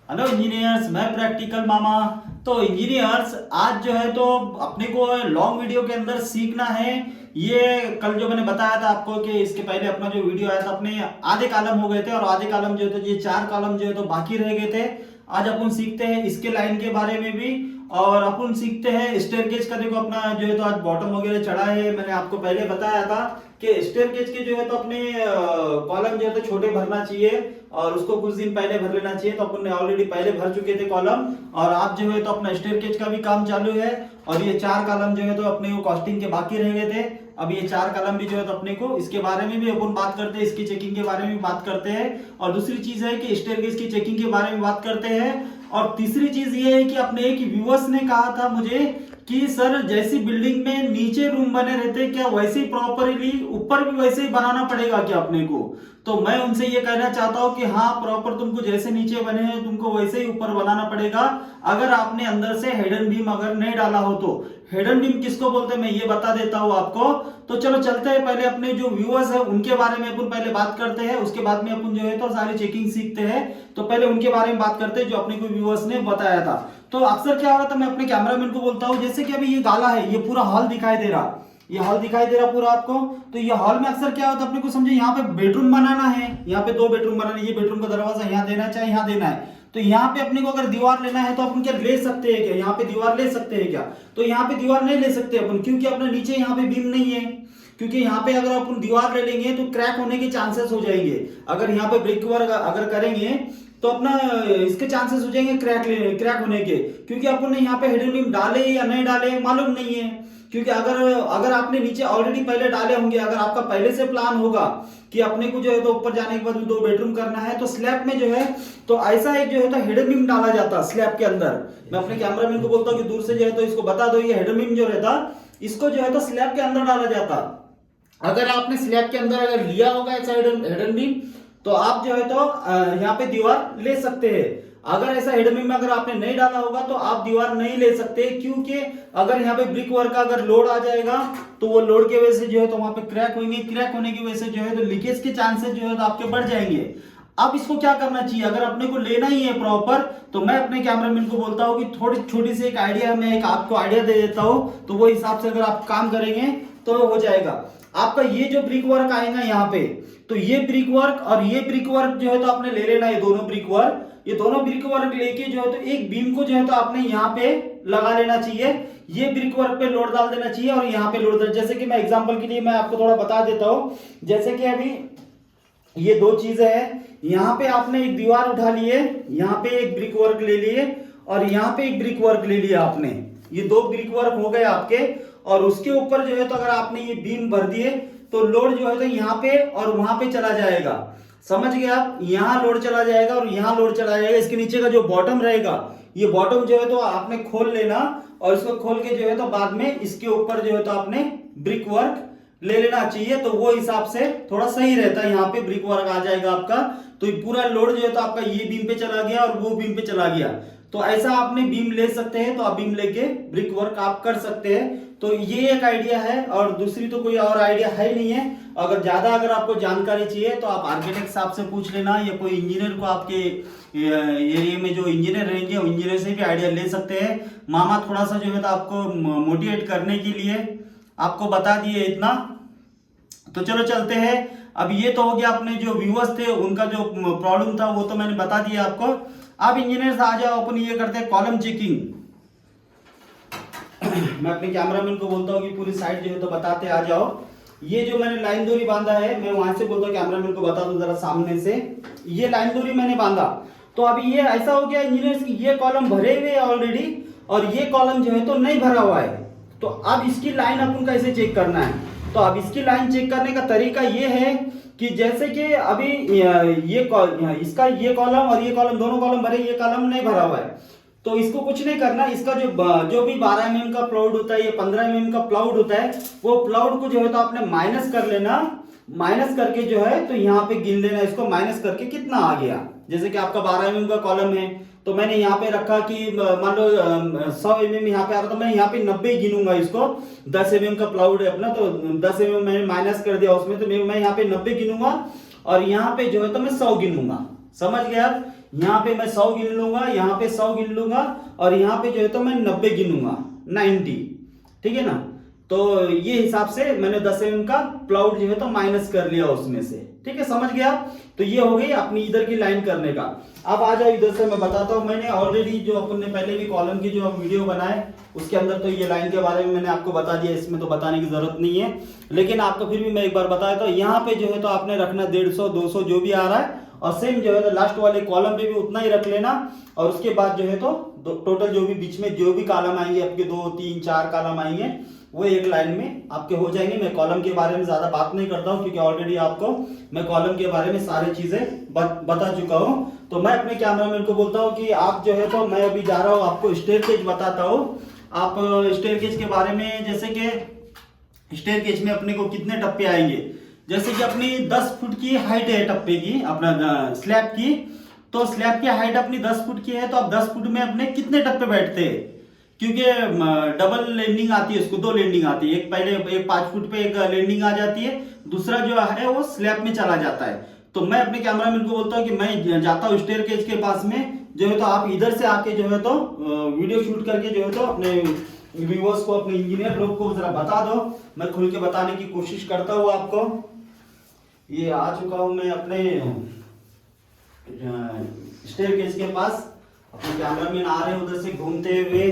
Hello engineers, मैं practical मामा। तो engineers, आज जो है तो अपने को लॉन्ग वीडियो के अंदर सीखना है। ये कल जो मैंने बताया था आपको कि इसके पहले अपना जो वीडियो आया था अपने आधे कॉलम हो गए थे और आधे कॉलम जो है तो ये 4 कॉलम जो है तो बाकी रह गए थे। आज अपन सीखते हैं इसके लाइन के बारे में भी और अपन सीखते हैं स्टेयरकेस का। देखो अपना जो है तो आज बॉटम वगैरह चढ़ा है। मैंने आपको पहले बताया था कि स्टेयरकेस के जो है तो अपने कॉलम जो है तो छोटे भरना चाहिए और उसको कुछ दिन पहले भर लेना चाहिए। तो अपन ने ऑलरेडी पहले भर चुके थे कॉलम और आज जो है तो अपना स्टेयरकेस का भी काम चालू है। और ये 4 कॉलम जो है तो अपने को कॉस्टिंग के बाकी रह गए थे। अब ये 4 कॉलम भी जो है तो अपने को इसके बारे में भी अपन बात करते हैं, इसकी चेकिंग के बारे में बात करते हैं। और दूसरी चीज है कि स्टेयरकेस की चेकिंग के बारे में बात करते हैं। और तीसरी चीज ये है कि अपने एक व्यूअर्स ने कहा था मुझे कि सर जैसी बिल्डिंग में नीचे रूम बने रहते क्या वैसे ही प्रॉपरली ऊपर भी वैसे ही बनाना पड़ेगा क्या अपने को। तो मैं उनसे ये कहना चाहता हूँ कि हाँ, प्रॉपर तुमको जैसे नीचे बने हैं तुमको वैसे ही ऊपर बनाना पड़ेगा। अगर आपने अंदर से हिडन बीम अगर नहीं डाला हो तो। हिडन बीम किसको बोलते हैं मैं ये बता देता हूँ आपको। तो चलो चलते हैं, पहले अपने जो व्यूअर्स है उनके बारे में अपन पहले बात करते हैं, उसके बाद में अपन जो है तो सारी चेकिंग सीखते हैं। तो पहले उनके बारे में बात करते हैं जो अपने को व्यूअर्स ने बताया था। तो अक्सर क्या हो रहा था, मैं अपने कैमरामैन को बोलता हूँ जैसे कि अभी ये गाला है, ये पूरा हॉल दिखाई दे रहा, ये हॉल दिखाई दे रहा पूरा आपको। तो ये हॉल में अक्सर क्या होता है अपने को समझे, यहाँ पे बेडरूम बनाना है, यहाँ पे 2 बेडरूम बनाना है, ये बेडरूम का दरवाजा यहाँ देना चाहे यहाँ देना है। तो यहाँ पे अपने को अगर दीवार लेना है तो अपन क्या ले सकते हैं क्या, यहाँ पे दीवार ले सकते हैं क्या। तो यहाँ पे दीवार नहीं ले सकते अपन, क्योंकि अपने नीचे यहाँ पे बीम नहीं है। क्योंकि यहाँ पे अगर अपन दीवार ले लेंगे तो क्रैक होने के चांसेस हो जाएंगे। अगर यहाँ पे ब्रिक वर्क अगर करेंगे तो अपना इसके चांसेस हो जाएंगे क्रैक होने के, क्योंकि अपन ने यहाँ पे हिडन बीम डाले या नहीं डाले मालूम नहीं है। क्योंकि अगर आपने नीचे ऑलरेडी पहले डाले होंगे, अगर आपका पहले से प्लान होगा कि अपने को जो है तो ऊपर जाने के बाद 2 बेडरूम करना है तो स्लैब में जो है तो ऐसा एक जो है तो हिडन बीम डाला जाता स्लैब के अंदर। मैं अपने कैमरामैन को बोलता हूँ कि दूर से जो है तो इसको बता दो, ये हिडन बीम जो रहता इसको जो है तो स्लैब के अंदर डाला जाता। अगर आपने स्लैब के अंदर अगर लिया होगा ऐसा हिडन बीम तो आप जो है तो यहाँ पे दीवार ले सकते हैं। अगर ऐसा हिडन बीम में अगर आपने नहीं डाला होगा तो आप दीवार नहीं ले सकते, क्योंकि अगर यहाँ पे ब्रिक वर्क का अगर लोड आ जाएगा तो वो लोड की वजह से जो है तो वहां पे क्रैक होंगे, क्रैक होने की वजह से जो है तो लीकेज के चांसेस जो है तो आपके बढ़ जाएंगे। अब इसको क्या करना चाहिए, अगर अपने को लेना ही है प्रॉपर तो मैं अपने कैमरामैन को बोलता हूँ कि थोड़ी छोटी सी एक आइडिया, मैं एक आपको आइडिया दे देता हूँ, तो वो हिसाब से अगर आप काम करेंगे तो हो जाएगा। आपका ये जो ब्रिक वर्क आएगा यहाँ पे, तो ये ब्रिक वर्क और ये ब्रिक वर्क जो है तो आपने ले लेना है दोनों ब्रिक वर्क। ये दोनों ब्रिक वर्क लेके जो है तो एक बीम को जो है तो आपने यहाँ पे लगा लेना चाहिए। ये ब्रिक वर्क पे लोड डाल देना चाहिए और यहाँ पे लोड, जैसे कि मैं एग्जांपल के लिए मैं आपको थोड़ा बता देता हूँ। जैसे कि अभी ये 2 चीजें हैं, यहाँ पे आपने एक दीवार उठा लिए, यहाँ पे एक ब्रिक वर्क ले लिए और यहाँ पे एक ब्रिक वर्क ले लिया आपने। ये 2 ब्रिक वर्क हो गए आपके और उसके ऊपर जो है तो अगर आपने ये बीम भर दिए तो लोड जो है तो यहाँ पे और वहां पे चला जाएगा। समझ गए आप, यहाँ लोड चला जाएगा और यहाँ लोड चला जाएगा। इसके नीचे का जो बॉटम रहेगा, ये बॉटम जो है तो आपने खोल लेना और इसको खोल के जो है तो बाद में इसके ऊपर जो है तो आपने ब्रिक वर्क ले लेना चाहिए। तो वो हिसाब से थोड़ा सही रहता है, यहाँ पे ब्रिक वर्क आ जाएगा आपका। तो पूरा लोड जो है तो आपका ये बीम पे चला गया और वो बीम पे चला गया। तो ऐसा आपने बीम ले सकते हैं, तो आप बीम लेके ब्रिक वर्क आप कर सकते हैं। तो ये एक आइडिया है और दूसरी तो कोई और आइडिया है नहीं है। अगर आपको जानकारी चाहिए तो आप आर्किटेक्ट साहब से पूछ लेना या कोई इंजीनियर को, आपके एरिया में जो इंजीनियर रहेंगे उन इंजीनियर से भी आइडिया ले सकते हैं। मामा थोड़ा सा जो है तो आपको मोटिवेट करने के लिए आपको बता दिए इतना। तो चलो चलते हैं। अब ये तो हो गया, अपने जो व्यूअर्स थे उनका जो प्रॉब्लम था वो तो मैंने बता दिया आपको। अब इंजीनियर्स आ जाओ, अपन ये करते हैं कॉलम चेकिंग। मैं अपने कैमरामैन को बोलता हूँ कि पूरी साइड जो है तो बताते आ जाओ। ये जो मैंने लाइन दूरी बांधा है, मैं वहां से बोलता हूँ कैमरामैन को बता दो जरा सामने से। ये लाइन दूरी मैंने बांधा, तो अभी ये ऐसा हो गया इंजीनियर्स की ये कॉलम भरे हुए ऑलरेडी और ये कॉलम जो है तो नहीं भरा हुआ है। तो अब इसकी लाइन अपन कैसे चेक करना है, तो अब इसकी लाइन चेक करने का तरीका ये है कि जैसे कि अभी इसका ये कॉलम और ये कॉलम दोनों कॉलम भरे, ये कॉलम नहीं भरा हुआ है। तो इसको कुछ नहीं करना, इसका जो भी 12 mm का प्लाउड होता है, ये 15 mm का प्लाउड होता है, वो प्लाउड को जो है तो आपने माइनस कर लेना। माइनस करके जो है तो यहाँ पे गिन लेना, इसको माइनस करके कितना आ गया। जैसे कि आपका 12 mm का कॉलम है तो मैंने यहाँ पे रखा कि मान लो 100 mm यहाँ पे आ रहा, तो मैं यहाँ पे 90 गिनूंगा इसको। 10 mm का प्लाउड है अपना, तो 10 mm मैंने माइनस कर दिया उसमें, तो मैं यहाँ पे 90 गिनूंगा और यहाँ पे जो है तो मैं 100 गिनूंगा। समझ गए आप। यहाँ पे मैं 100 गिन लूंगा, यहाँ पे 100 गिन लूंगा और यहाँ पे जो है तो मैं 90 गिनूंगा, 90, ठीक है ना। तो ये हिसाब से मैंने 10 mm का प्लाउड जो है तो माइनस कर लिया उसमें से, ठीक है, समझ गया। तो ये हो गई अपनी इधर की लाइन करने का। अब आ जाओ इधर से मैं बताता हूँ। मैंने ऑलरेडी जो अपन ने पहले भी कॉलम की जो वीडियो बनाए उसके अंदर तो ये लाइन के बारे में मैंने आपको बता दिया, इसमें तो बताने की जरूरत नहीं है, लेकिन आपको फिर भी मैं एक बार बताया। तो यहाँ पे जो है तो आपने रखना 150, 200 जो भी आ रहा है, और सेम जो है तो लास्ट वाले कॉलम पे भी उतना ही रख लेना। और उसके बाद जो है तो टोटल जो भी बीच में जो भी कॉलम आएंगे आपके 2, 3, 4 कॉलम आएंगे वो एक लाइन में आपके हो जाएंगे। मैं कॉलम के बारे में ज्यादा बात नहीं करता हूँ क्योंकि ऑलरेडी आपको मैं कॉलम के बारे में सारी चीजें बता चुका हूँ। तो मैं अपने कैमरामैन को बोलता हूँ कि आप जो है तो मैं अभी जा रहा हूँ आपको स्टेयरकेज बताता हूँ। आप स्टेयरकेज के बारे में, जैसे कि स्टेयरकेज में अपने को कितने टप्पे आएंगे, जैसे कि अपनी 10 फुट की हाइट है टप्पे की, अपना स्लैब की। तो स्लैब की हाइट अपनी 10 फुट की है, तो आप 10 फुट में अपने कितने टप्पे बैठते हैं, क्योंकि डबल लैंडिंग आती है, उसको 2 लैंडिंग आती है, एक पहले एक 5 फुट पे एक लैंडिंग आ जाती है, दूसरा जो है वो स्लैब में चला जाता है। तो मैं अपने कैमरामैन को बोलता हूँ कि मैं जाता हूँ स्टेयरकेज के पास में, जो है तो आप इधर से आके जो है तो वीडियो शूट करके जो है तो अपने व्यूअर्स को, अपने इंजीनियर लोग को जरा बता दो। मैं खुल के बताने की कोशिश करता हूँ आपको। ये आ चुका हूँ मैं अपने स्टेयरकेज के पास, अपने कैमरामैन आ रहे हैं उधर से घूमते हुए,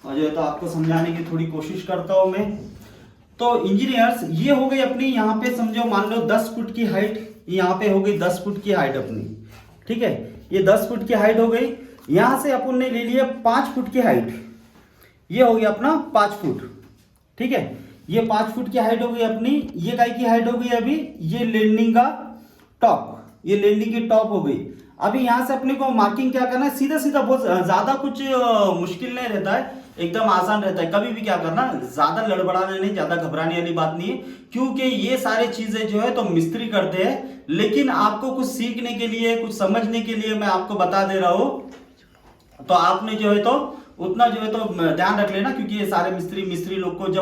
और जो है तो आपको समझाने की थोड़ी कोशिश करता हूँ मैं। तो इंजीनियर्स, ये हो गई अपनी, यहाँ पे समझो मान लो 10 फुट की हाइट, यहाँ पे हो गई 10 फुट की हाइट अपनी, ठीक है, ये 10 फुट की हाइट हो गई। यहाँ से अपन ने ले लिया 5 फुट की हाइट, ये हो गया अपना 5 फुट, ठीक है, ये 5 फुट की हाइट हो गई अपनी। ये काय की हाइट हो गई अभी, ये लैंडिंग का टॉप, ये लैंडिंग की टॉप हो गई। अभी यहाँ से अपने को मार्किंग क्या करना है, सीधा सीधा, बहुत ज्यादा कुछ मुश्किल नहीं रहता है, एकदम आसान रहता है। कभी भी क्या करना, ज्यादा लड़बड़ाना नहीं, ज्यादा घबराने वाली बात नहीं है, क्योंकि ये सारी चीजें जो है तो मिस्त्री करते हैं, लेकिन आपको कुछ सीखने के लिए, कुछ समझने के लिए मैं आपको बता दे रहा हूं। तो आपने जो है तो उतना जो है तो ध्यान रख लेना, क्योंकि ये सारे मिस्त्री लोग को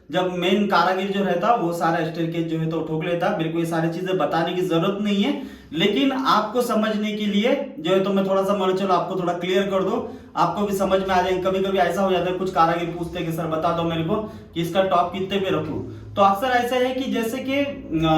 जब मेन कारागिर जो रहता वो सारा स्टेयरकेज जो है तो ठोक लेता। मेरे को ये सारी चीजें बताने की जरूरत नहीं है, लेकिन आपको समझने के लिए जो है तो मैं थोड़ा सा मान चलो आपको थोड़ा क्लियर कर दो, आपको भी समझ में आ जाए। कभी कभी ऐसा हो जाता है, कुछ कारागिर पूछते हैं कि सर बता दो मेरे को कि इसका टॉप कितने पे रखूं। तो अक्सर ऐसा है कि जैसे कि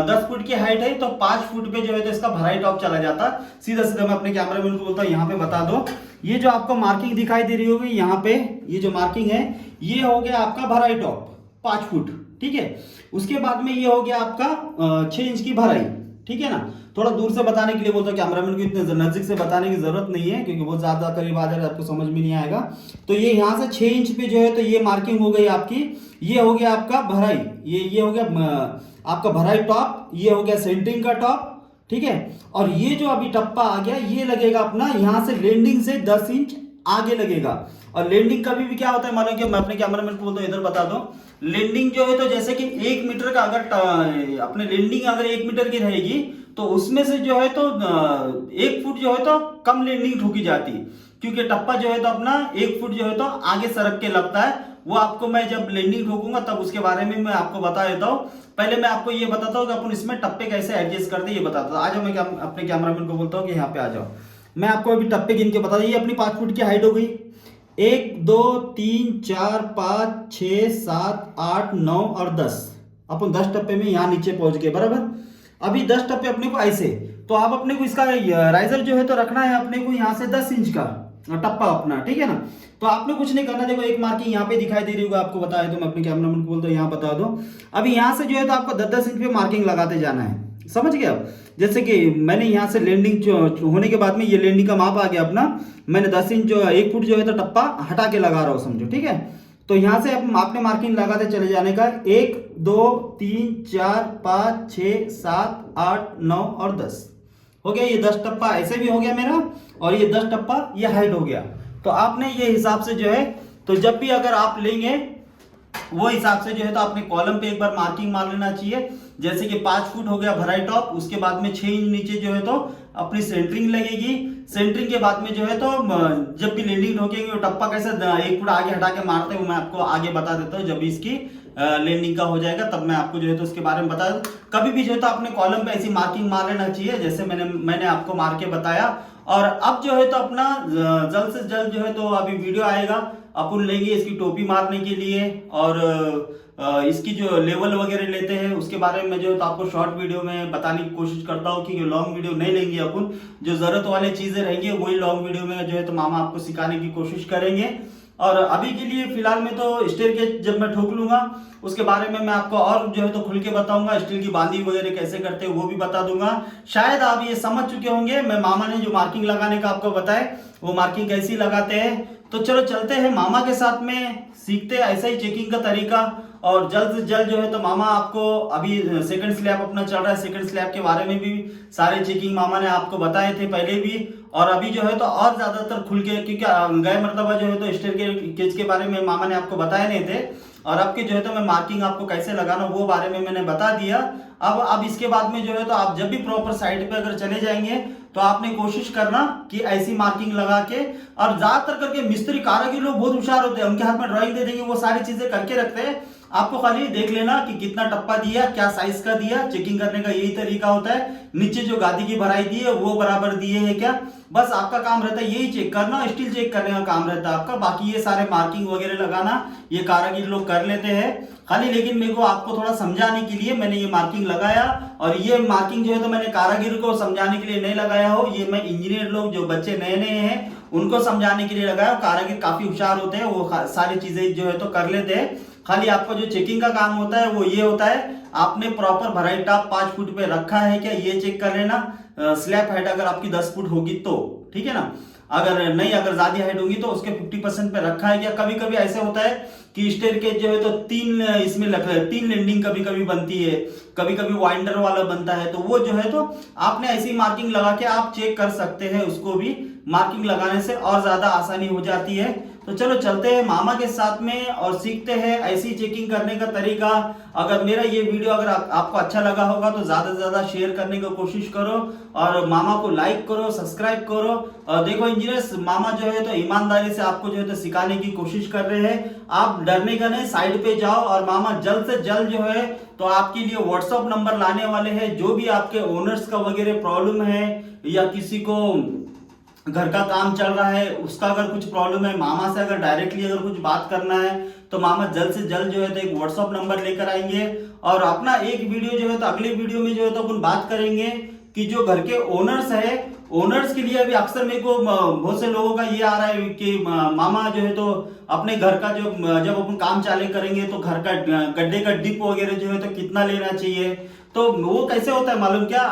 10 फुट की हाइट है तो 5 फुट पे जो है तो इसका भराई टॉप चला जाता। सीधा सीधा मैं अपने कैमरामैन को बोलता हूँ यहाँ पे बता दो, ये जो आपको मार्किंग दिखाई दे रही होगी यहाँ पे, ये जो मार्किंग है ये हो गया आपका भराई टॉप 5 फुट, ठीक है। उसके बाद में ये हो गया आपका 6 इंच की भराई, ठीक है ना। थोड़ा दूर से बताने के लिए बोलता हूँ कैमरामैन को, इतने नजदीक से बताने की जरूरत नहीं है क्योंकि बहुत ज्यादा करीब आ जाए आपको समझ में नहीं आएगा। तो ये यहाँ से 6 इंच पे जो है तो ये मार्किंग हो गई आपकी, ये हो गया आपका भराई, ये हो गया आपका भराई टॉप, ये हो गया सेंटरिंग का टॉप, ठीक है। और ये जो अभी टप्पा आ गया ये लगेगा अपना यहाँ से लैंडिंग से 10 इंच आगे लगेगा। और लैंडिंग कभी भी क्या होता है, मानो कि मैं अपने कैमरामैन को बोलता हूँ इधर बता दो, लैंडिंग जो है तो जैसे कि 1 मीटर का अगर अपने लैंडिंग अगर 1 मीटर की रहेगी तो उसमें से जो है तो 1 फुट जो है तो कम लैंडिंग ठोकी जाती है, क्योंकि टप्पा जो है तो अपना 1 फुट जो है तो आगे सरक के लगता है। वो आपको मैं जब लैंडिंग ठोकूंगा तब उसके बारे में मैं आपको बता देता हूँ। पहले मैं आपको ये बताता हूँ कि अपन इसमें टप्पे कैसे एडजस्ट करते हैं, ये बताता हूँ। आ जाओ, मैं अपने कैमरामैन को बोलता हूँ कि यहाँ पे आ जाओ, मैं आपको अभी टप्पे गिन के बता दूँ। ये अपनी 5 फुट की हाइट हो गई, 1 2 3 4 5 6 7 8 9 और 10, अपन 10 टप्पे में यहाँ नीचे पहुंच गए बराबर। अभी 10 टप्पे अपने को ऐसे, तो आप अपने को इसका राइजर जो है तो रखना है अपने को यहाँ से 10 इंच का टप्पा अपना, ठीक है ना। तो आपने कुछ नहीं करना, देखो एक मार्किंग यहाँ पे दिखाई दे रही होगी आपको, बताया तो मैं अपने कैमरामैन को बोलता हूँ यहाँ बता दो। अभी यहाँ से जो है तो आपको 10-10 इंच पे मार्किंग लगाते जाना है, समझ गए आप। जैसे कि मैंने यहाँ से लैंडिंग होने के बाद में ये लैंडिंग का माप आ गया अपना, मैंने 10 इंच 1 फुट जो है तो टप्पा हटा के लगा रहा हूँ, समझो, ठीक है। तो यहाँ से आपने मार्किंग लगाते चले जाने का, 1 2 3 4 5 6 7 8 9 और 10 हो गया। ये 10 टप्पा ऐसे भी हो गया मेरा, और ये 10 टप्पा ये हाइट हो गया। तो आपने ये हिसाब से जो है तो जब भी अगर आप लेंगे वो हिसाब से जो है तो आपने कॉलम पे एक बार मार्किंग मार लेना चाहिए। जैसे कि 5 फुट हो गया भराई टॉप, उसके बाद में 6 इंच नीचे जो है तो अपनी सेंटरिंग लगेगी। सेंटरिंग के बाद में जो है तो जब भी लैंडिंग ठोकेंगे वो टप्पा कैसे 1 फुट आगे हटा के मारते हैं वो मैं आपको आगे बता देता हूँ जब इसकी लैंडिंग का हो जाएगा, तब मैं आपको जो है तो उसके बारे में बता दूं। कभी भी जो है तो अपने कॉलम पे ऐसी मार्किंग मार लेना चाहिए जैसे मैंने आपको मार के बताया। और अब जो है तो अपना जल्द से जल्द जो है तो अभी वीडियो आएगा, अपन लेंगे इसकी टोपी मारने के लिए, और इसकी जो लेवल वगैरह लेते हैं उसके बारे में जो है तो आपको शॉर्ट वीडियो में बताने की कोशिश करता हूँ कि लॉन्ग वीडियो नहीं लेंगे अपन, जो जरूरत वाले चीजें रहेंगी वही लॉन्ग वीडियो में जो है तो मामा आपको सिखाने की कोशिश करेंगे। और अभी के लिए फिलहाल में तो स्टील के जब मैं ठोक लूंगा उसके बारे में मैं आपको और जो है तो खुल के बताऊंगा, स्टील की बांधी वगैरह कैसे करते हैं वो भी बता दूंगा। शायद आप ये समझ चुके होंगे, मैं मामा ने जो मार्किंग लगाने का आपको बताया वो मार्किंग कैसी लगाते हैं। तो चलो चलते हैं मामा के साथ में, सीखते हैं ऐसा ही चेकिंग का तरीका। और जल्द से जल्द जो है तो मामा आपको, अभी सेकंड स्लैब अपना चल रहा है, सेकंड स्लैब के बारे में भी सारे चेकिंग मामा ने आपको बताए थे पहले भी, और अभी जो है तो और ज्यादातर खुल के, क्योंकि गए मरतबा जो है तो स्टेयर के केज के बारे में मामा ने आपको बताए नहीं थे, और अब के जो है तो मैं मार्किंग आपको कैसे लगाना वो बारे में मैंने बता दिया। अब इसके बाद में जो है तो आप जब भी प्रॉपर साइड पे अगर चले जाएंगे तो आपने कोशिश करना कि ऐसी मार्किंग लगा के, और ज्यादातर करके मिस्त्री कारीगर लोग बहुत होशियार होते हैं, उनके हाथ में ड्राइंग दे देंगे, वो सारी चीजें करके रखते हैं। आपको खाली देख लेना कि कितना टप्पा दिया, क्या साइज का दिया, चेकिंग करने का यही तरीका होता है। नीचे जो गादी की भराई दी है वो बराबर दिए है क्या, बस आपका काम रहता है यही चेक करना, स्टील चेक करने का काम रहता है आपका। बाकी ये सारे मार्किंग वगैरह लगाना ये कारीगर लोग कर लेते हैं खाली, लेकिन मेरे को आपको थोड़ा समझाने के लिए मैंने ये मार्किंग लगाया। और ये मार्किंग जो है तो मैंने कारीगर को समझाने के लिए नहीं लगाया हो, ये मैं इंजीनियर लोग जो बच्चे नए नए हैं उनको समझाने के लिए लगाया। कारीगर काफी होशियार होते हैं, वो सारी चीजें जो है तो कर लेते हैं। खाली आपका जो चेकिंग का काम होता है वो ये होता है, आपने प्रॉपर भराई टॉप 5 फुट पे रखा है क्या ये चेक कर लेना। स्लैब हाइट अगर आपकी 10 फुट होगी तो ठीक है ना, अगर नहीं, अगर ज्यादा हाइट होगी तो उसके 50% पे रखा है क्या। कभी कभी ऐसे होता है कि स्टेयरकेस जो है तो 3 इसमें लगा, 3 लैंडिंग कभी कभी बनती है, कभी कभी वाइंडर वाला बनता है, तो वो जो है तो आपने ऐसी मार्किंग लगा के आप चेक कर सकते हैं, उसको भी मार्किंग लगाने से और ज्यादा आसानी हो जाती है। तो चलो चलते हैं मामा के साथ में और सीखते हैं ऐसी चेकिंग करने का तरीका। अगर मेरा ये वीडियो अगर आपको अच्छा लगा होगा तो ज्यादा से ज्यादा शेयर करने की कोशिश करो, और मामा को लाइक करो, सब्सक्राइब करो। और देखो इंजीनियर्स, मामा जो है तो ईमानदारी से आपको जो है तो सिखाने की कोशिश कर रहे हैं, आप डरने का नहीं, साइड पे जाओ। और मामा जल्द से जल्द जो है तो आपके लिए व्हाट्सएप नंबर लाने वाले हैं, जो भी आपके ओनर्स का वगैरह प्रॉब्लम है या किसी को घर का काम चल रहा है उसका अगर कुछ प्रॉब्लम है, मामा से अगर डायरेक्टली अगर कुछ बात करना है तो मामा जल्द से जल्द जो है तो एक व्हाट्सएप नंबर लेकर आएंगे। और अपना एक वीडियो जो है तो अगले वीडियो में जो है तो अपन बात करेंगे कि जो घर के ओनर्स है, ओनर्स के लिए अभी अक्सर मेरे को बहुत से लोगों का ये आ रहा है कि मामा जो है तो अपने घर का जो जब अपन काम चालू करेंगे तो घर का गड्ढे का डिप वगैरह जो है तो कितना लेना चाहिए। तो वो कैसे होता है मालूम क्या,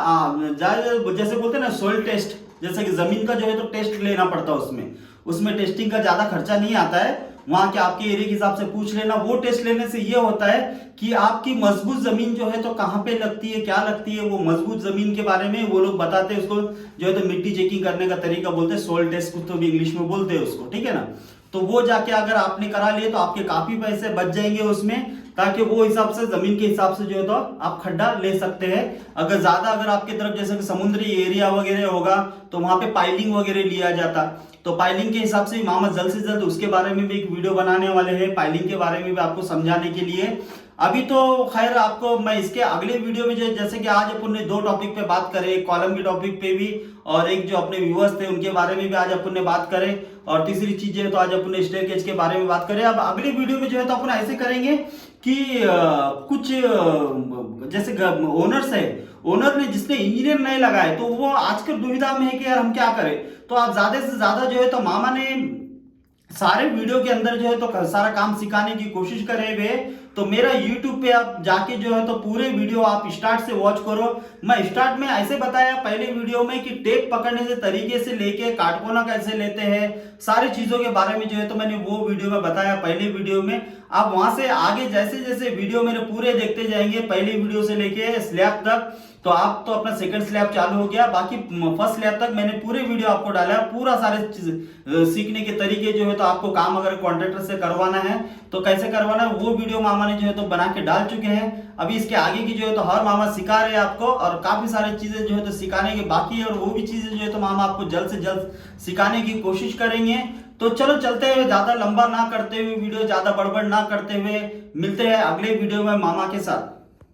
जैसे बोलते हैं ना सोइल टेस्ट, जैसे कि जमीन का जो है तो टेस्ट लेना पड़ता है, उसमें टेस्टिंग का ज्यादा खर्चा नहीं आता है, वहां के आपके एरिया के हिसाब से पूछ लेना। वो टेस्ट लेने से ये होता है कि आपकी मजबूत जमीन जो है तो कहाँ पे लगती है, क्या लगती है, वो मजबूत जमीन के बारे में वो लोग बताते हैं। उसको जो है तो मिट्टी चेकिंग करने का तरीका बोलते हैं, सोइल टेस्ट को तो भी इंग्लिश में बोलते हैं उसको, ठीक है ना। तो वो जाके अगर आपने करा लिए तो आपके काफी पैसे बच जाएंगे उसमें, ताकि वो हिसाब से जमीन के हिसाब से जो है तो आप खड्डा ले सकते हैं। अगर ज्यादा अगर आपकी तरफ जैसे कि समुद्री एरिया वगैरह होगा तो वहां पे पाइलिंग वगैरह लिया जाता, तो पाइलिंग के हिसाब से मामा जल्द से जल्द उसके बारे में भी एक वीडियो बनाने वाले हैं, पाइलिंग के बारे में भी आपको समझाने के लिए। अभी तो खैर आपको मैं इसके अगले वीडियो में जैसे कि आज अपन ने 2 टॉपिक पे बात करें, एक कॉलम के टॉपिक पे भी और एक जो अपने व्यूअर्स थे उनके बारे में भी आज अपन ने बात करें, और तीसरी चीज है तो आज अपन ने स्टेयरकेस के बारे में बात करें। अब अगले वीडियो में जो है तो अपन ऐसे करेंगे कि कुछ जैसे ओनर्स है, ओनर ने जिसने इंजीनियर नहीं लगाए तो वो आजकल दुविधा में है कि यार हम क्या करें। तो आप ज्यादा से ज्यादा जो है तो मामा ने सारे वीडियो के अंदर जो है तो सारा काम सिखाने की कोशिश करे हुए, तो मेरा YouTube पे आप जाके जो है तो पूरे वीडियो आप स्टार्ट से वॉच करो। मैं स्टार्ट में ऐसे बताया पहले वीडियो में कि टेप पकड़ने से तरीके से लेके काटकोना कैसे लेते हैं, सारी चीजों के बारे में जो है तो मैंने वो वीडियो में बताया पहले वीडियो में। आप वहां से आगे जैसे जैसे वीडियो मेरे पूरे देखते जाएंगे पहले वीडियो से लेके स्लैब तक, तो आप तो अपना सेकंड स्लैब चालू हो गया, बाकी फर्स्ट स्लैब तक मैंने पूरे वीडियो आपको डाला है। पूरा सारे चीज सीखने के तरीके जो है तो आपको काम अगर कॉन्ट्रैक्टर से करवाना है तो कैसे करवाना है वो वीडियो मामा ने जो है तो बना के डाल चुके हैं। अभी इसके आगे की जो है तो हर मामा सिखा रहे हैं आपको, और काफी सारी चीजें जो है तो सिखाने के बाकी है, और वो भी चीजें जो है तो मामा आपको जल्द से जल्द सिखाने की कोशिश करेंगे। तो चलो चलते हुए, ज्यादा लंबा ना करते हुए वीडियो, ज्यादा बड़बड़ ना करते हुए मिलते हैं अगले वीडियो में मामा के साथ।